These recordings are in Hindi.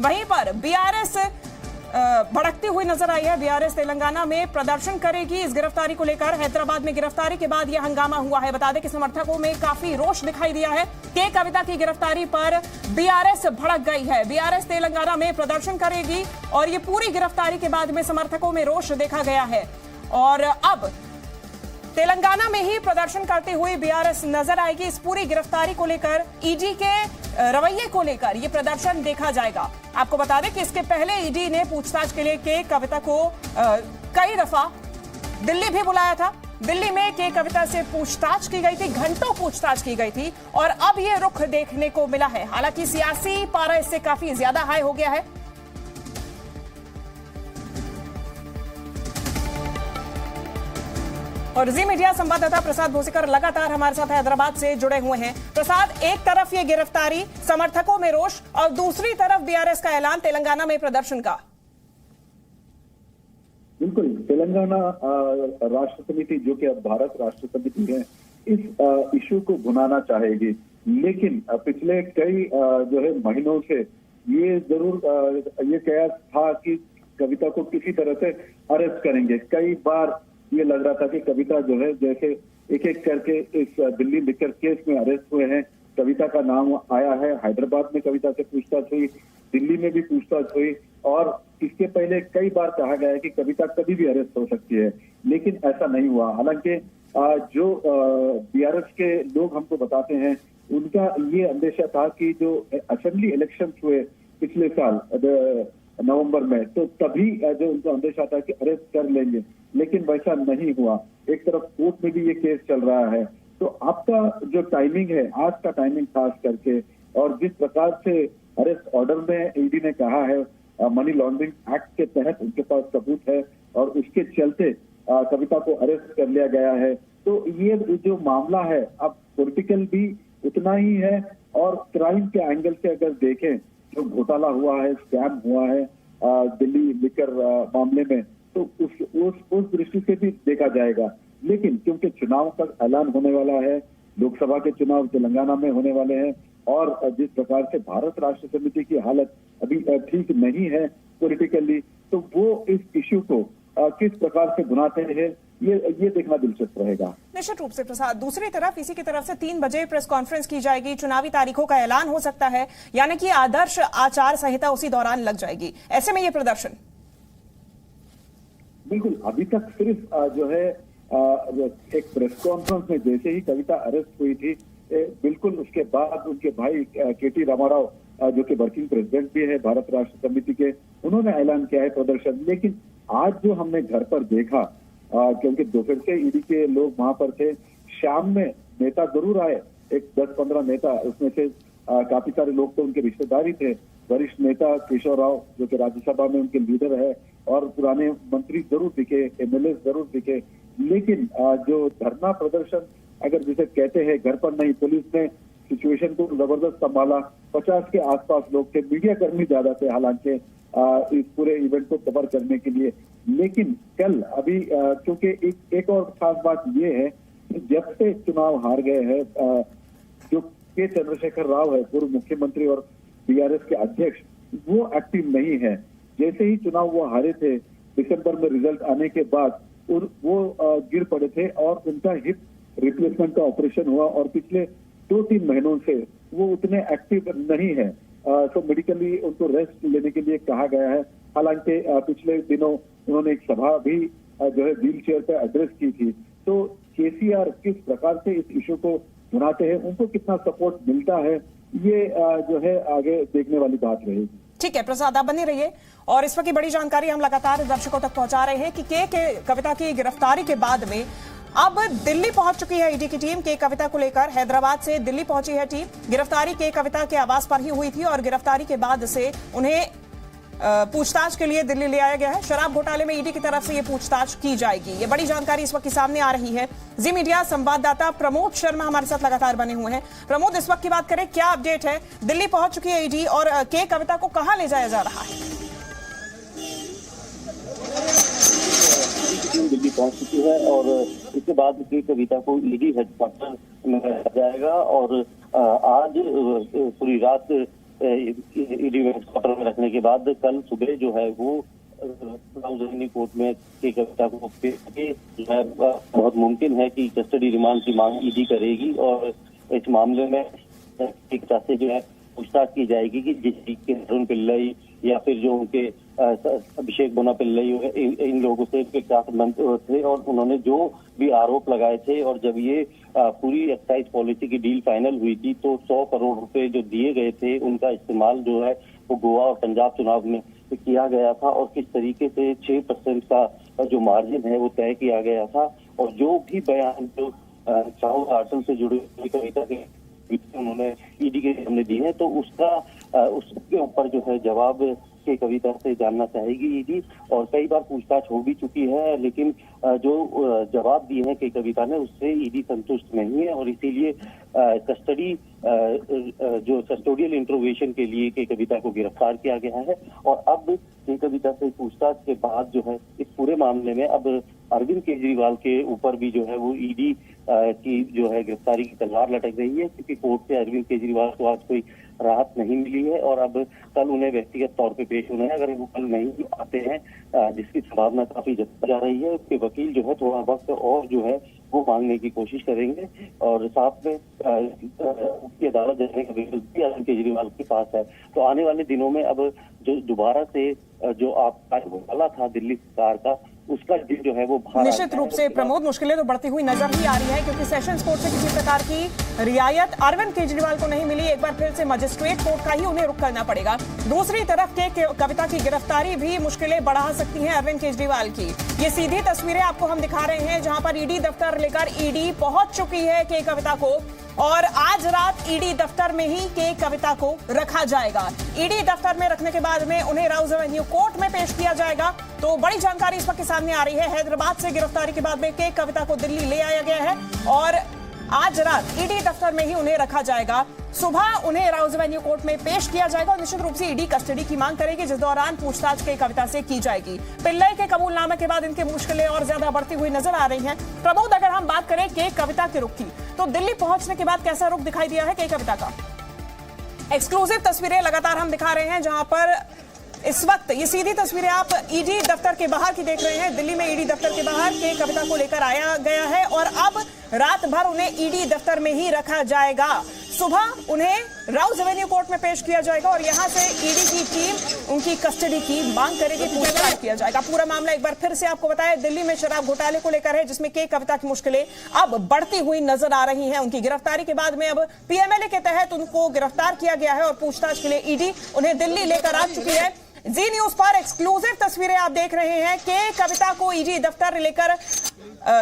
वहीं पर बीआरएस भड़कती हुई नजर आई है। बीआरएस तेलंगाना में प्रदर्शन करेगी इस गिरफ्तारी को लेकर। हैदराबाद में गिरफ्तारी के बाद यह हंगामा हुआ है। बता दें कि समर्थकों में काफी रोष दिखाई दिया है कि कविता की गिरफ्तारी पर बीआरएस भड़क गई है। बीआरएस तेलंगाना में प्रदर्शन करेगी और ये पूरी गिरफ्तारी के बाद में समर्थकों में रोष देखा गया है। और अब तेलंगाना में ही प्रदर्शन करते हुए बीआरएस नजर आएगी। इस पूरी गिरफ्तारी को लेकर ईडी के रवैये को लेकर यह प्रदर्शन देखा जाएगा। आपको बता दें कि इसके पहले ईडी ने पूछताछ के लिए के कविता को कई दफा दिल्ली भी बुलाया था। दिल्ली में के कविता से पूछताछ की गई थी, घंटों पूछताछ की गई थी और अब ये रुख देखने को मिला है। हालांकि सियासी पारा इससे काफी ज्यादा हाई हो गया है। और जी मीडिया संवाददाता प्रसाद भोसीकर लगातार हमारे साथ हैदराबाद से जुड़े हुए हैं। प्रसाद, एक तरफ ये गिरफ्तारी, समर्थकों में रोष और दूसरी तरफ बीआरएस का ऐलान तेलंगाना में प्रदर्शन का। बिल्कुल, तेलंगाना राष्ट्र समिति जो कि अब भारत राष्ट्र समिति है, इस इशू को भुनाना चाहेगी, लेकिन पिछले कई जो है महीनों से ये जरूर ये कहा था कि कविता को किसी तरह से अरेस्ट करेंगे। कई बार ये लग रहा था कि कविता जो है जैसे एक एक करके इस दिल्ली लिकर केस में अरेस्ट हुए हैं, कविता का नाम आया है। हैदराबाद में कविता से पूछताछ हुई, दिल्ली में भी पूछताछ हुई और इसके पहले कई बार कहा गया है कि कविता कभी भी अरेस्ट हो सकती है, लेकिन ऐसा नहीं हुआ। हालांकि जो बीआरएस के लोग हमको बताते हैं, उनका ये अंदेशा था कि जो असेंबली इलेक्शन हुए पिछले साल नवंबर में, तो तभी जो उनका अंदेशा था कि अरेस्ट कर लेंगे, लेकिन वैसा नहीं हुआ। एक तरफ कोर्ट में भी ये केस चल रहा है। तो आपका जो टाइमिंग है, आज का टाइमिंग खास करके, और जिस प्रकार से अरेस्ट ऑर्डर में ईडी ने कहा है मनी लॉन्ड्रिंग एक्ट के तहत उनके पास सबूत है और उसके चलते कविता को अरेस्ट कर लिया गया है। तो ये जो मामला है अब पॉलिटिकल भी उतना ही है और क्राइम के एंगल से अगर देखें, जो घोटाला हुआ है, स्कैम हुआ है दिल्ली लिकर मामले में, तो उस दृष्टि से भी देखा जाएगा। लेकिन क्योंकि चुनाव का ऐलान होने वाला है, लोकसभा के चुनाव तेलंगाना में होने वाले हैं और जिस प्रकार से भारत राष्ट्र समिति की हालत अभी ठीक नहीं है पॉलिटिकली, तो वो इस इश्यू को किस प्रकार से भुनाते हैं ये देखना दिलचस्प रहेगा। निश्चित रूप से प्रसाद, दूसरी तरफ इसी की तरफ से 3 बजे प्रेस कॉन्फ्रेंस की जाएगी, चुनावी तारीखों का ऐलान हो सकता है, यानी कि आदर्श आचार संहिता उसी दौरान लग जाएगी। ऐसे में ये प्रदर्शन बिल्कुल अभी तक सिर्फ जो है एक प्रेस कॉन्फ्रेंस में जैसे ही कविता अरेस्ट हुई थी, बिल्कुल उसके बाद उनके भाई केटी रामाराव जो कि वर्किंग प्रेसिडेंट भी है भारत राष्ट्र समिति के, उन्होंने ऐलान किया है प्रदर्शन। लेकिन आज जो हमने घर पर देखा, क्योंकि दोपहर से ईडी के लोग वहां पर थे, शाम में नेता जरूर आए, एक 10-15 नेता, उसमें से काफी सारे लोग तो उनके रिश्तेदारी थे। वरिष्ठ नेता केशव राव जो कि राज्यसभा में उनके लीडर है और पुराने मंत्री जरूर दिखे, एमएलए जरूर दिखे, लेकिन जो धरना प्रदर्शन अगर जिसे कहते हैं, घर पर नहीं, पुलिस ने सिचुएशन को जबरदस्त संभाला। 50 के आसपास लोग थे, मीडिया कर्मी ज्यादा थे हालांकि इस पूरे इवेंट को कवर करने के लिए। लेकिन कल अभी क्योंकि एक और खास बात ये है कि जब से चुनाव हार गए हैं, जो के चंद्रशेखर राव है, पूर्व मुख्यमंत्री और बीआरएस के अध्यक्ष, वो एक्टिव नहीं है। जैसे ही चुनाव वो हारे थे, दिसंबर में रिजल्ट आने के बाद वो गिर पड़े थे और उनका हिप रिप्लेसमेंट का ऑपरेशन हुआ और पिछले 2-3 महीनों से वो उतने एक्टिव नहीं है। तो मेडिकली उनको रेस्ट लेने के लिए कहा गया है। हालांकि पिछले दिनों उन्होंने एक सभा भी जो है व्हील चेयर पर एड्रेस की थी। तो केसीआर किस प्रकार से इस इशू को बनाते हैं, उनको कितना सपोर्ट मिलता है, ये जो है आगे देखने वाली बात रहेगी। ठीक है प्रसाद, आप बने रहिए और इस वक्त की बड़ी जानकारी हम लगातार दर्शकों तक पहुंचा रहे हैं कि कविता की गिरफ्तारी के बाद में अब दिल्ली पहुंच चुकी है ईडी की टीम। के कविता को लेकर हैदराबाद से दिल्ली पहुंची है टीम। गिरफ्तारी के कविता के आवास पर ही हुई थी और गिरफ्तारी के बाद से उन्हें पूछताछ के लिए दिल्ली ले आया गया है। शराब घोटाले में ईडी की तरफ से ये पूछताछ की जाएगी। ये बड़ी जानकारी इस वक्त सामने आ रही है। जी मीडिया संवाददाता प्रमोद शर्मा हमारे साथ लगातार बने हुए हैं। प्रमोद, इस वक्त की बात करें, क्या अपडेट है? दिल्ली पहुंच चुकी है ईडी और के कविता को कहां ले जाया जा रहा है? दिल्ली पहुंच चुकी है और इसके बाद के कविता को ईडी हेडक्वार्टर में जाएगा और आज पूरी रात ईडी हेडक्वार्टर में रखने के बाद कल सुबह जो है वो राउजनी कोर्ट में के कविता को पेश करके जो है बहुत मुमकिन है कि कस्टडी रिमांड की मांग ईडी करेगी और इस मामले में एक तरह से जो है पूछताछ की जाएगी कि जिस के अरुण पिल्लई या फिर जो उनके अभिषेक बोना पिल्लई इन लोगों से क्या संबंध थे और उन्होंने जो भी आरोप लगाए थे। और जब ये पूरी एक्साइज पॉलिसी की डील फाइनल हुई थी तो 100 करोड़ रुपए जो दिए गए थे उनका इस्तेमाल जो है वो गोवा और पंजाब चुनाव में किया गया था और किस तरीके से 6% का जो मार्जिन है वो तय किया गया था। और जो भी बयान जो चाहू आर्टन से जुड़ी हुई कविता के उन्होंने ईडी के सामने दी है तो उसके ऊपर जो है जवाब के कविता से जानना चाहेगी ईडी। और कई बार पूछताछ हो भी चुकी है लेकिन जो जवाब दिए हैं के कविता ने उससे ईडी संतुष्ट नहीं है और इसीलिए कस्टडी जो कस्टोडियल इंट्रोगेशन के लिए के कविता को गिरफ्तार किया गया है। और अब के कविता से पूछताछ के बाद जो है इस पूरे मामले में अब अरविंद केजरीवाल के ऊपर भी जो है वो ईडी की जो है गिरफ्तारी की तलवार लटक रही है क्योंकि कोर्ट से अरविंद केजरीवाल को आज कोई राहत नहीं मिली है और अब कल उन्हें व्यक्तिगत तौर पे पेश होना है। अगर वो कल नहीं आते हैं जिसकी संभावना काफी जताई जा रही है उसके वकील जो है थोड़ा वक्त और जो है वो मांगने की कोशिश करेंगे और साथ में उसकी अदालत जाने का विकल्प भी अरविंद केजरीवाल के पास है। तो आने वाले दिनों में अब जो दोबारा से जो आपका घोटाला था दिल्ली सरकार का उसका दिन जो है वो निश्चित रूप से प्रमोद मुश्किलें तो बढ़ती हुई नजर ही आ रही है क्योंकि सेशंस कोर्ट से किसी प्रकार की रियायत अरविंद केजरीवाल को नहीं मिली। एक बार फिर से मजिस्ट्रेट कोर्ट का ही उन्हें रुख करना पड़ेगा। दूसरी तरफ के कविता की गिरफ्तारी भी मुश्किलें बढ़ा सकती है अरविंद केजरीवाल की। ये सीधी तस्वीरें आपको हम दिखा रहे हैं जहां पर ईडी दफ्तर लेकर ईडी पहुंच चुकी है के कविता को और आज रात ईडी दफ्तर में ही के कविता को रखा जाएगा। ईडी दफ्तर में रखने के बाद में उन्हें राउज एवेन्यू कोर्ट में पेश किया जाएगा। तो बड़ी जानकारी इस वक्त सामने आ रही है। हैदराबाद से गिरफ्तारी के बाद में के कविता को दिल्ली ले आया गया है और आज रात ईडी दफ्तर में ही उन्हें रखा जाएगा। सुबह उन्हें राउज एवेन्यू कोर्ट में पेश किया जाएगा और निश्चित रूप से ईडी कस्टडी की मांग करेगी जिस दौरान पूछताछ के कविता से की जाएगी। पिल्लई के कबूलनामे के बाद इनकी मुश्किलें और ज्यादा बढ़ती हुई नजर आ रही हैं। प्रमोद अगर हम बात करें के कविता के रुख की तो दिल्ली पहुंचने के बाद कैसा रुख दिखाई दिया है के कविता का? एक्सक्लूसिव तस्वीरें लगातार हम दिखा रहे हैं जहां पर इस वक्त ये सीधी तस्वीरें आप ईडी दफ्तर के बाहर की देख रहे हैं। दिल्ली में ईडी दफ्तर के बाहर के कविता को लेकर आया गया है और अब रात भर उन्हें ईडी दफ्तर में ही रखा जाएगा। सुबह उन्हें राउज एवेन्यू कोर्ट में पेश किया जाएगा और यहां से ईडी की टीम उनकी कस्टडी की मांग करेगी, पूछताछ किया जाएगा। पूरा मामला एक बार फिर से आपको बताएं दिल्ली में शराब घोटाले को लेकर है जिसमें के कविता की मुश्किलें अब बढ़ती हुई नजर आ रही हैं। उनकी गिरफ्तारी के बाद में अब पीएमएलए के तहत उनको गिरफ्तार किया गया है और पूछताछ के लिए ईडी उन्हें दिल्ली लेकर आ चुकी है। जी न्यूज पर एक्सक्लूसिव तस्वीरें आप देख रहे हैं कि कविता को ईडी दफ्तर लेकर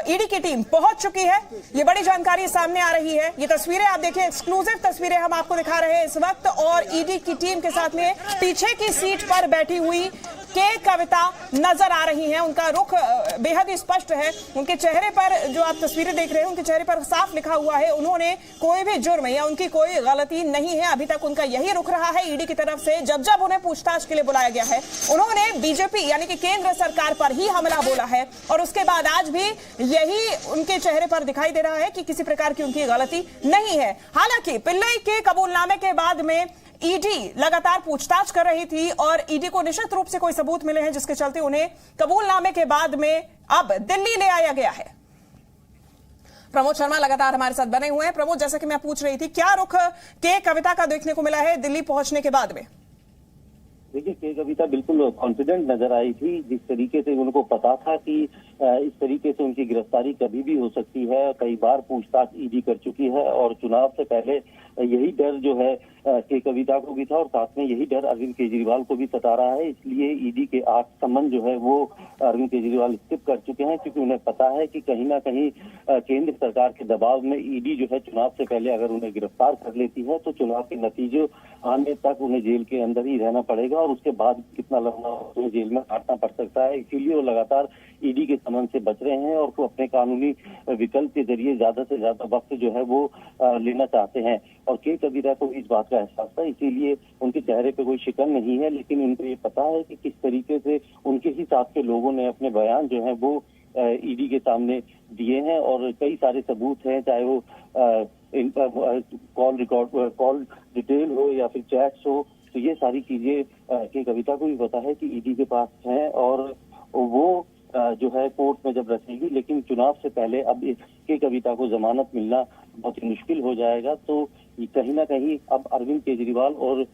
ईडी की टीम पहुंच चुकी है। ये बड़ी जानकारी सामने आ रही है। ये तस्वीरें आप देखिए, एक्सक्लूसिव तस्वीरें हम आपको दिखा रहे हैं इस वक्त और ईडी की टीम के साथ में पीछे की सीट पर बैठी हुई के कविता नजर आ रही हैं। उनका रुख बेहद ही स्पष्ट है। उनके चेहरे पर जो आप तस्वीरें देख रहे हैं उनके चेहरे पर साफ लिखा हुआ है उन्होंने कोई भी जुर्म या उनकी कोई गलती नहीं है। अभी तक उनका यही रुख रहा है ईडी की तरफ से। जब जब उन्हें पूछताछ के लिए बुलाया गया है उन्होंने बीजेपी यानी कि केंद्र सरकार पर ही हमला बोला है और उसके बाद आज भी यही उनके चेहरे पर दिखाई दे रहा है कि किसी प्रकार की उनकी गलती नहीं है। हालांकि पिल्लई के कबूलनामे के बाद में ईडी लगातार पूछताछ कर रही थी और ईडी को निश्चित रूप से कोई सबूत मिले हैं जिसके चलते उन्हें कबूलनामे के बाद में अब दिल्ली ले आया गया है। प्रमोद शर्मा लगातार हमारे साथ बने हुए हैं। प्रमोद, जैसा कि मैं पूछ रही थी, क्या रुख के कविता का देखने को मिला है दिल्ली पहुंचने के बाद में? देखिए, के कविता बिल्कुल कॉन्फिडेंट नजर आई थी। जिस तरीके से उनको पता था कि इस तरीके से उनकी गिरफ्तारी कभी भी हो सकती है। कई बार पूछताछ ईडी कर चुकी है और चुनाव से पहले यही डर जो है के कविता को भी था और साथ में यही डर अरविंद केजरीवाल को भी सता रहा है। इसलिए ईडी के 8 समन जो है वो अरविंद केजरीवाल स्किप कर चुके हैं क्योंकि उन्हें पता है कि कहीं ना कहीं केंद्र सरकार के दबाव में ईडी जो है चुनाव से पहले अगर उन्हें गिरफ्तार कर लेती है तो चुनाव के नतीजे आने तक उन्हें जेल के अंदर ही रहना पड़ेगा और उसके बाद कितना लंबा उन्हें जेल में काटना पड़ सकता है। इसीलिए वो लगातार ईडी के समन से बच रहे हैं और वो अपने कानूनी विकल्प के जरिए ज्यादा से ज्यादा वक्त जो है वो लेना चाहते हैं। और के कविता को इस बात का एहसास था, इसीलिए उनके चेहरे पे कोई शिकन नहीं है। लेकिन उनको ये पता है कि किस तरीके से उनके ही साथ के लोगों ने अपने बयान जो है वो ईडी के सामने दिए हैं और कई सारे सबूत हैं, चाहे वो कॉल रिकॉर्ड, कॉल डिटेल हो या फिर चैट्स हो। तो ये सारी चीजें के कविता को भी पता है कि ईडी के पास हैं और वो जो है कोर्ट में जब रखेगी, लेकिन चुनाव से पहले अब के कविता को जमानत मिलना बहुत ही मुश्किल हो जाएगा। तो कहीं ना कहीं अब अरविंद केजरीवाल और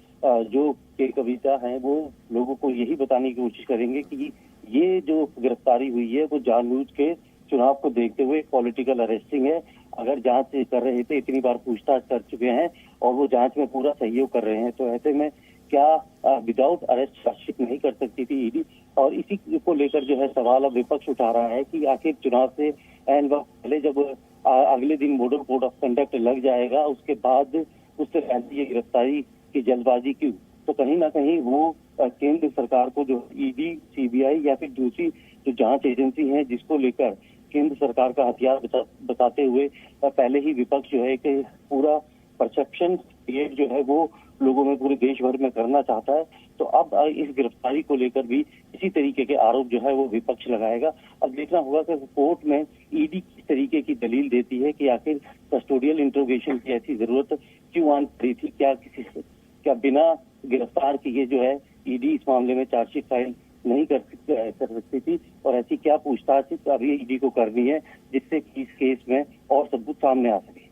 जो के कविता हैं वो लोगों को यही बताने की कोशिश करेंगे कि ये जो गिरफ्तारी हुई है वो जानबूझ के चुनाव को देखते हुए पॉलिटिकल अरेस्टिंग है। अगर जांच कर रहे थे, इतनी बार पूछताछ कर चुके हैं और वो जांच में पूरा सहयोग कर रहे हैं, तो ऐसे में क्या विदाउट अरेस्ट चार्जशीट नहीं कर सकती थी ईडी? और इसी को लेकर जो है सवाल अब विपक्ष उठा रहा है कि आखिर चुनाव से एन वक्त पहले जब अगले दिन मॉडल कोड ऑफ कंडक्ट लग जाएगा, उसके बाद उससे पहले ये गिरफ्तारी की जल्दबाजी क्यों? तो कहीं ना कहीं वो केंद्र सरकार को जो ईडी, सीबीआई या फिर दूसरी जो जांच एजेंसी है जिसको लेकर केंद्र सरकार का हथियार बताते हुए पहले ही विपक्ष जो है एक पूरा परसेप्शन क्रिएट जो है वो लोगों में पूरे देश भर में करना चाहता है। तो अब इस गिरफ्तारी को लेकर भी इसी तरीके के आरोप जो है वो विपक्ष लगाएगा। अब देखना होगा कि कोर्ट में ईडी किस तरीके की दलील देती है कि आखिर कस्टोडियल इंट्रोगेशन की ऐसी जरूरत क्यों आन पड़ी थी। क्या बिना गिरफ्तार किए जो है ईडी इस मामले में चार्जशीट फाइल नहीं कर सकती थी, और ऐसी क्या पूछताछ अभी ईडी को करनी है जिससे कि इस केस में और सबूत सामने आ सके।